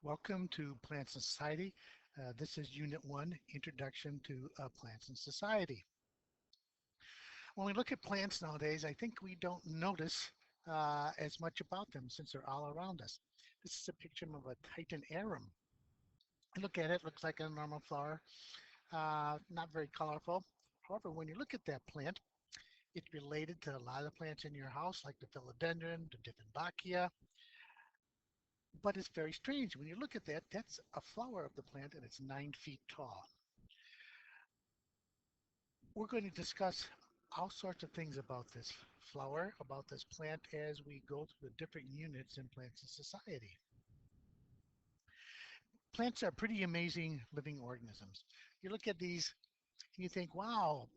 Welcome to Plants and Society. This is Unit 1, Introduction to Plants and Society. When we look at plants nowadays, I think we don't notice as much about them since they're all around us. This is a picture of a Titan arum. Look at it, looks like a normal flower, not very colorful. However, when you look at that plant, it's related to a lot of the plants in your house, like the philodendron, the dieffenbachia, but it's very strange. When you look at that, that's a flower of the plant and it's 9 feet tall. We're going to discuss all sorts of things about this flower, about this plant as we go through the different units in Plants and Society. Plants are pretty amazing living organisms. You look at these and you think, wow,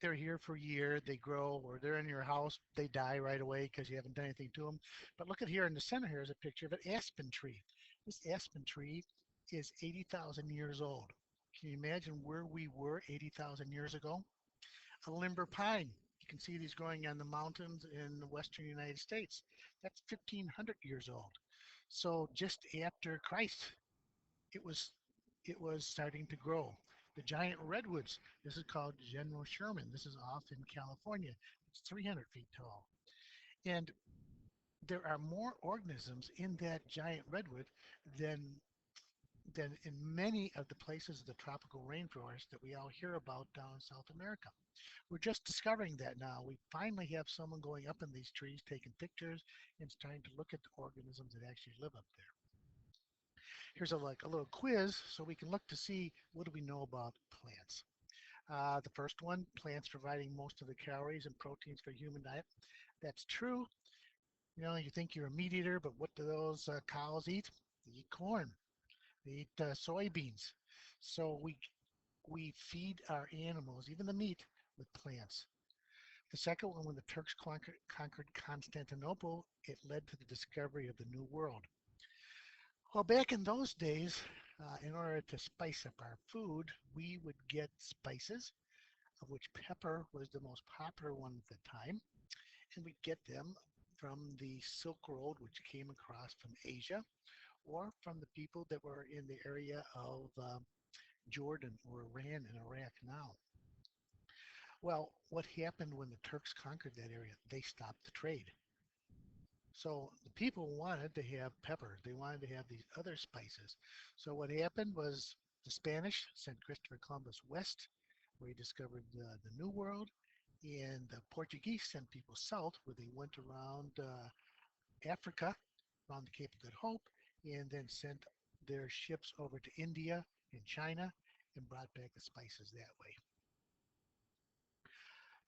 they're here for a year, they grow, or they're in your house, they die right away because you haven't done anything to them. But look at here in the center, here is a picture of an aspen tree. This aspen tree is 80,000 years old. Can you imagine where we were 80,000 years ago? A limber pine. You can see these growing on the mountains in the western United States. That's 1,500 years old. So just after Christ, it was it was starting to grow. The giant redwoods. This is called General Sherman. This is off in California. It's 300 feet tall. And there are more organisms in that giant redwood than than in many of the places of the tropical rainforest that we all hear about down in South America. We're just discovering that now. We finally have someone going up in these trees, taking pictures, and starting to look at the organisms that actually live up there. Here's a little quiz so we can look to see what do we know about plants. The first one, plants providing most of the calories and proteins for human diet. That's true. You know, you think you're a meat eater, but what do those cows eat? They eat corn. They eat soybeans. So we feed our animals, even the meat, with plants. The second one, when the Turks conquered Constantinople, it led to the discovery of the New World. Well, back in those days, in order to spice up our food, we would get spices, of which pepper was the most popular one at the time, and we'd get them from the Silk Road, which came across from Asia, or from the people that were in the area of Jordan or Iran and Iraq now. Well, what happened when the Turks conquered that area? They stopped the trade. So the people wanted to have pepper. They wanted to have these other spices. So what happened was the Spanish sent Christopher Columbus west, where he discovered the New World, and the Portuguese sent people south, where they went around Africa, around the Cape of Good Hope, and then sent their ships over to India and China and brought back the spices that way.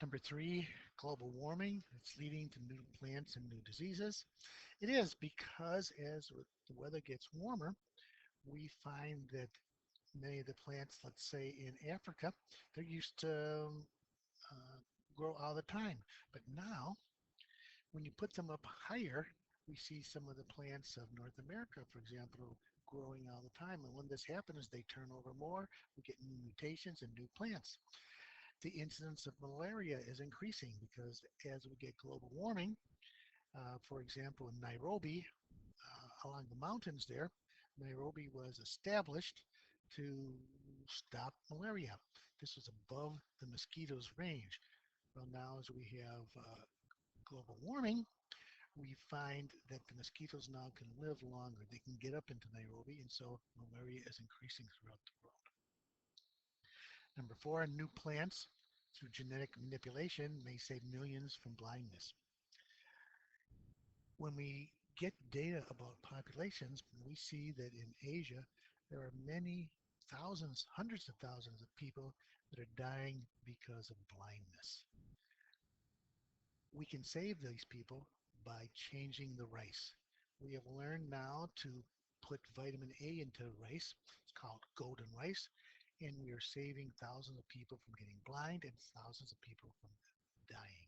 Number three, global warming. It's leading to new plants and new diseases. It is because as the weather gets warmer, we find that many of the plants, let's say in Africa, they're used to uh, grow all the time. But now, when you put them up higher, we see some of the plants of North America, for example, growing all the time. And when this happens, they turn over more. We get new mutations and new plants. The incidence of malaria is increasing because as we get global warming, for example, in Nairobi, along the mountains there, Nairobi was established to stop malaria. This was above the mosquitoes' range. Well, now as we have global warming, we find that the mosquitoes now can live longer. They can get up into Nairobi, and so malaria is increasing throughout the world. Number four, new plants through genetic manipulation may save millions from blindness. When we get data about populations, we see that in Asia, there are many thousands, hundreds of thousands of people that are dying because of blindness. We can save these people by changing the rice. We have learned now to put vitamin A into rice. It's called golden rice, and we are saving thousands of people from getting blind and thousands of people from dying.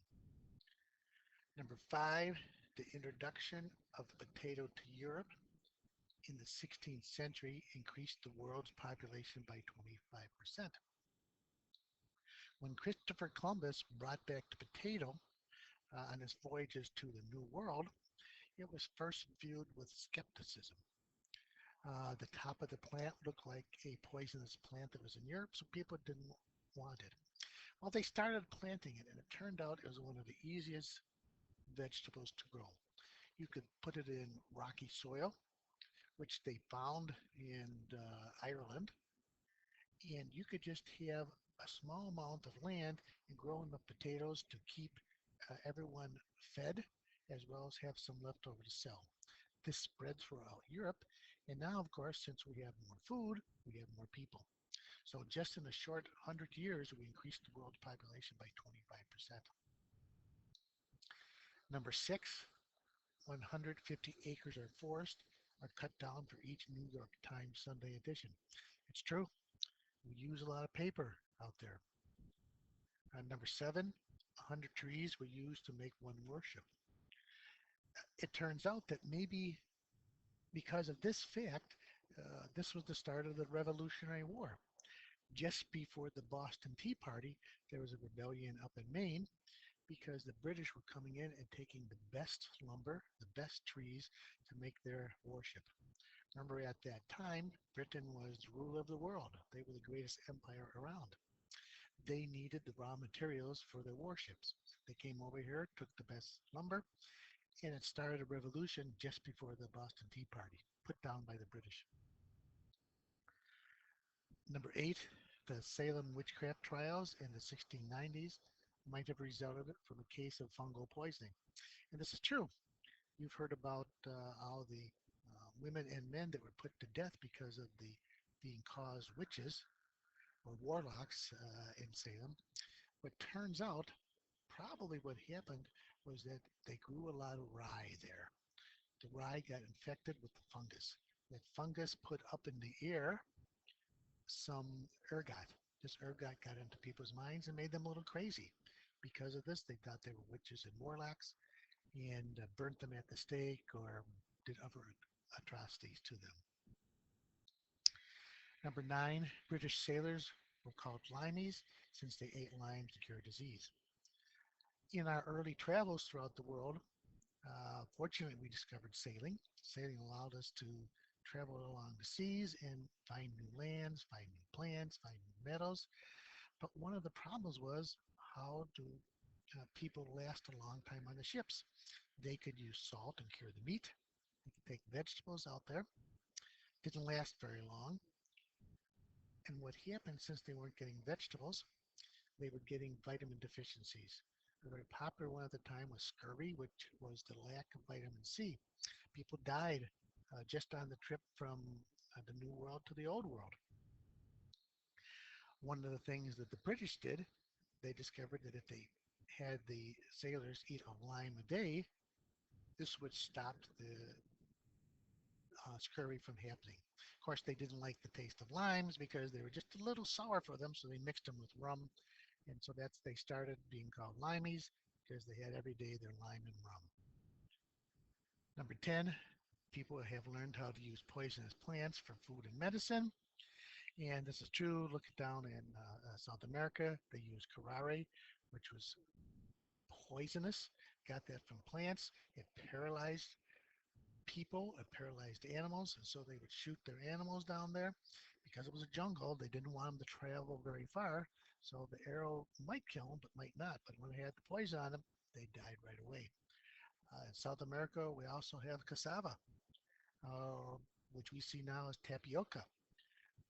Number five, the introduction of the potato to Europe in the 16th century increased the world's population by 25%. When Christopher Columbus brought back the potato on his voyages to the New World, it was first viewed with skepticism. The top of the plant looked like a poisonous plant that was in Europe, so people didn't want it. Well, they started planting it, and it turned out it was one of the easiest vegetables to grow. You could put it in rocky soil, which they found in Ireland, and you could just have a small amount of land and grow enough potatoes to keep everyone fed, as well as have some left over to sell. This spread throughout Europe, and now, of course, since we have more food, we have more people. So just in a short 100 years, we increased the world's population by 25%. Number six, 150 acres of forest are cut down for each New York Times Sunday edition. It's true. We use a lot of paper out there. Number seven, 100 trees were used to make one worship. It turns out that maybe because of this fact, this was the start of the Revolutionary War. Just before the Boston Tea Party, there was a rebellion up in Maine because the British were coming in and taking the best lumber, the best trees to make their warship. Remember, at that time, Britain was the ruler of the world. They were the greatest empire around. They needed the raw materials for their warships. They came over here, took the best lumber, and it started a revolution just before the Boston Tea Party, put down by the British. Number eight, the Salem witchcraft trials in the 1690s might have resulted from a case of fungal poisoning. And this is true. You've heard about all the women and men that were put to death because of the being caused witches or warlocks in Salem. But turns out, probably what happened was that they grew a lot of rye there. The rye got infected with the fungus. That fungus put up in the air some ergot. This ergot got into people's minds and made them a little crazy. Because of this, they thought they were witches and warlocks and burnt them at the stake or did other atrocities to them. Number nine, British sailors were called limeys since they ate limes to cure disease. In our early travels throughout the world, fortunately, we discovered sailing. Sailing allowed us to travel along the seas and find new lands, find new plants, find new meadows. But one of the problems was, how do people last a long time on the ships? They could use salt and cure the meat. They could take vegetables out there. Didn't last very long. And what happened, since they weren't getting vegetables, they were getting vitamin deficiencies. A very popular one at the time was scurvy, which was the lack of vitamin C. People died just on the trip from the New World to the Old World. One of the things that the British did, they discovered that if they had the sailors eat a lime a day, this would stop the scurvy from happening. Of course, they didn't like the taste of limes because they were just a little sour for them, so they mixed them with rum, and so that's they started being called limeys because they had every day their lime and rum. Number 10, people have learned how to use poisonous plants for food and medicine. And this is true. Look down in South America. They used curare, which was poisonous. Got that from plants. It paralyzed people, it paralyzed animals, and so they would shoot their animals down there. Because it was a jungle, they didn't want them to travel very far, so the arrow might kill them, but might not. But when they had the poison on them, they died right away. In South America, we also have cassava, uh, which we see now as tapioca.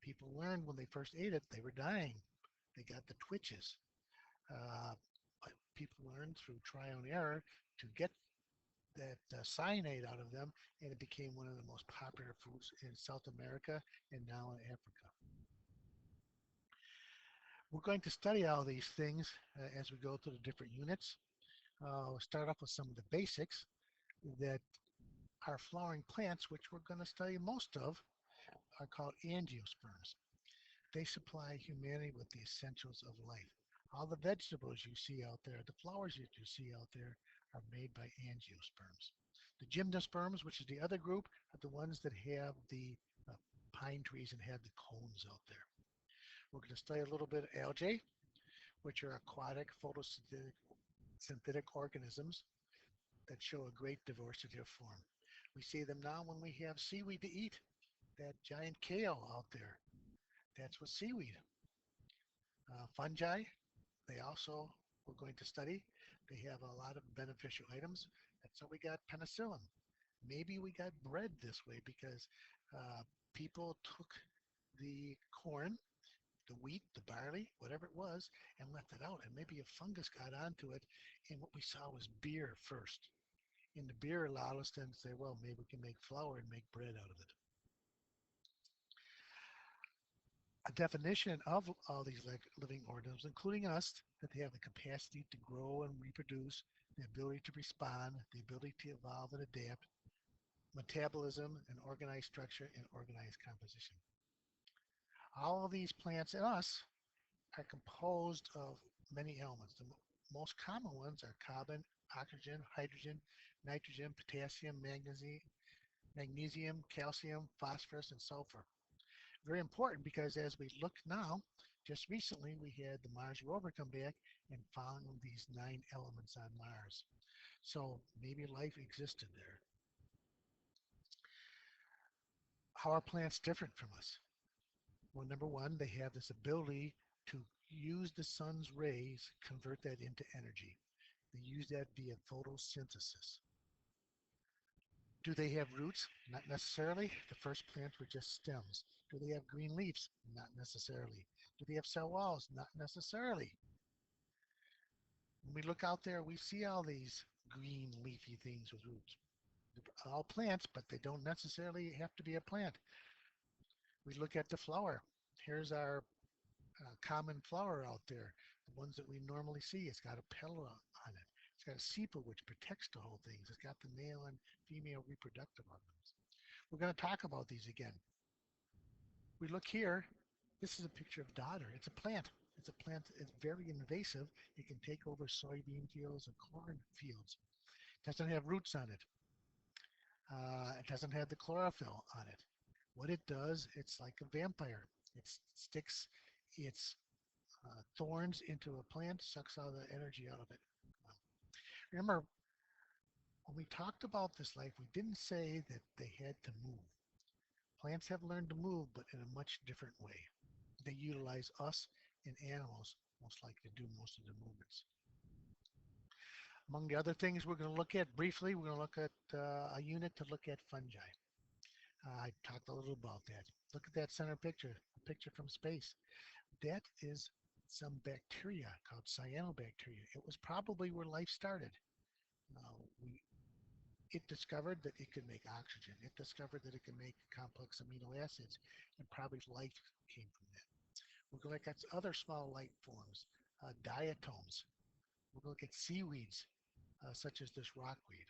People learned when they first ate it, they were dying. They got the twitches. Uh, but people learned through trial and error to get that cyanide out of them, and it became one of the most popular foods in South America and now in Africa. We're going to study all these things as we go through the different units. We'll start off with some of the basics that our flowering plants, which we're going to study most of, are called angiosperms. They supply humanity with the essentials of life. All the vegetables you see out there, the flowers that you see out there, are made by angiosperms. The gymnosperms, which is the other group, are the ones that have the pine trees and have the cones out there. We're going to study a little bit of algae, which are aquatic photosynthetic organisms that show a great diversity of form. We see them now when we have seaweed to eat. that giant kale out there. That's what seaweed. Fungi, they also we're going to study. They have a lot of beneficial items. That's how we got penicillin. Maybe we got bread this way because uh, people took the corn, the wheat, the barley, whatever it was, and left it out. And maybe a fungus got onto it. And what we saw was beer first. And the beer allowed us then to say, well, maybe we can make flour and make bread out of it. A definition of all these living organisms, including us, that they have the capacity to grow and reproduce, the ability to respond, the ability to evolve and adapt, metabolism and organized structure and organized composition. All of these plants and us are composed of many elements. The most common ones are carbon, oxygen, hydrogen, nitrogen, potassium, magnesium, calcium, phosphorus, and sulfur. Very important because as we look now, just recently we had the Mars rover come back and found these 9 elements on Mars. So maybe life existed there. How are plants different from us? Well, number one, they have this ability to use the sun's rays, convert that into energy. They use that via photosynthesis. Do they have roots? Not necessarily. The first plants were just stems. Do they have green leaves? Not necessarily. Do they have cell walls? Not necessarily. When we look out there, we see all these green leafy things with roots. They're all plants, but they don't necessarily have to be a plant. We look at the flower. Here's our common flower out there, the ones that we normally see. It's got a petal on it. It's got a sepal which protects the whole thing. It's got the male and female reproductive organs. We're going to talk about these again. We look here. This is a picture of dodder. It's a plant. It's a plant. It's very invasive. It can take over soybean fields and corn fields. It doesn't have roots on it. It doesn't have the chlorophyll on it. What it does, it's like a vampire. It sticks its thorns into a plant, sucks all the energy out of it. Remember, when we talked about this life, we didn't say that they had to move. Plants have learned to move, but in a much different way. They utilize us and animals most likely to do most of the movements. Among the other things we're going to look at briefly, we're going to look at a unit to look at fungi. I talked a little about that. Look at that center picture, a picture from space. That is some bacteria called cyanobacteria. It was probably where life started. It discovered that it could make oxygen. It discovered that it could make complex amino acids, and probably life came from that. We're going to look at other small life forms, diatoms. We're going to look at seaweeds, such as this rockweed.